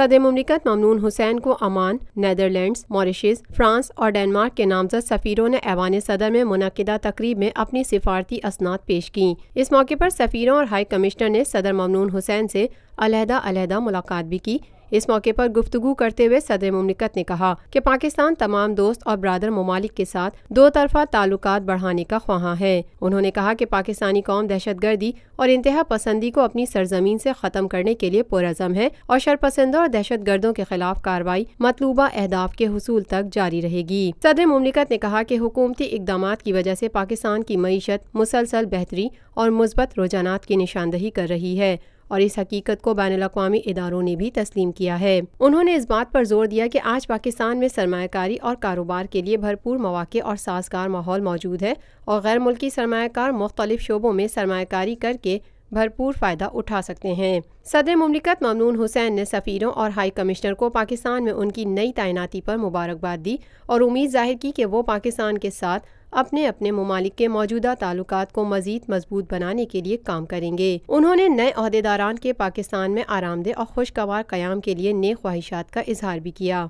صدر مملکت ممنون حسین کو عمان، نیدرلینڈز، ماریشس، فرانس اور ڈنمارک کے نامزد سفیروں نے ایوان صدر میں منعقدہ تقریب میں اپنی سفارتی اسناد پیش کیں۔ اس موقع پر سفیروں اور ہائی کمشنر نے صدر ممنون حسین سے علیحدہ ملاقات بھی کی۔ اس موقع پر گفتگو کرتے ہوئے صدر مملکت نے کہا کہ پاکستان تمام دوست اور برادر ممالک کے ساتھ دو طرفہ تعلقات بڑھانے کا خواہاں ہے۔ انہوں نے کہا کہ پاکستانی قوم دہشت گردی اور انتہا پسندی کو اپنی سرزمین سے ختم کرنے کے لیے پرعزم ہے اور شرپسندوں اور دہشت گردوں کے خلاف کارروائی مطلوبہ اہداف کے حصول تک جاری رہے گی۔ صدر مملکت نے کہا کہ حکومتی اقدامات کی وجہ سے پاکستان کی معیشت مسلسل بہتری اور مثبت رجحانات کی نشاندہی کر رہی ہے اور اس حقیقت کو بین الاقوامی اداروں نے بھی تسلیم کیا ہے۔ انہوں نے اس بات پر زور دیا کہ آج پاکستان میں سرمایہ کاری اور کاروبار کے لیے بھرپور مواقع اور سازگار ماحول موجود ہے اور غیر ملکی سرمایہ کار مختلف شعبوں میں سرمایہ کاری کر کے بھرپور فائدہ اٹھا سکتے ہیں۔ صدر مملکت ممنون حسین نے سفیروں اور ہائی کمشنر کو پاکستان میں ان کی نئی تعیناتی پر مبارکباد دی اور امید ظاہر کی کہ وہ پاکستان کے ساتھ اپنے ممالک کے موجودہ تعلقات کو مزید مضبوط بنانے کے لیے کام کریں گے۔ انہوں نے نئے عہدیداران کے پاکستان میں آرام دہ اور خوشگوار قیام کے لیے نیک خواہشات کا اظہار بھی کیا۔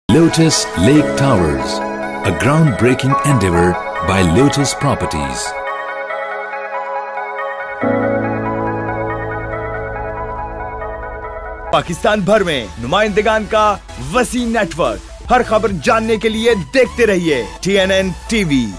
Lotus Lake Towers, a groundbreaking endeavor by Lotus Properties. Pakistan بھر میں نمائندگان کا وسیع نیٹ ورک، ہر خبر جاننے کے لیے دیکھتے رہیے TNN TV۔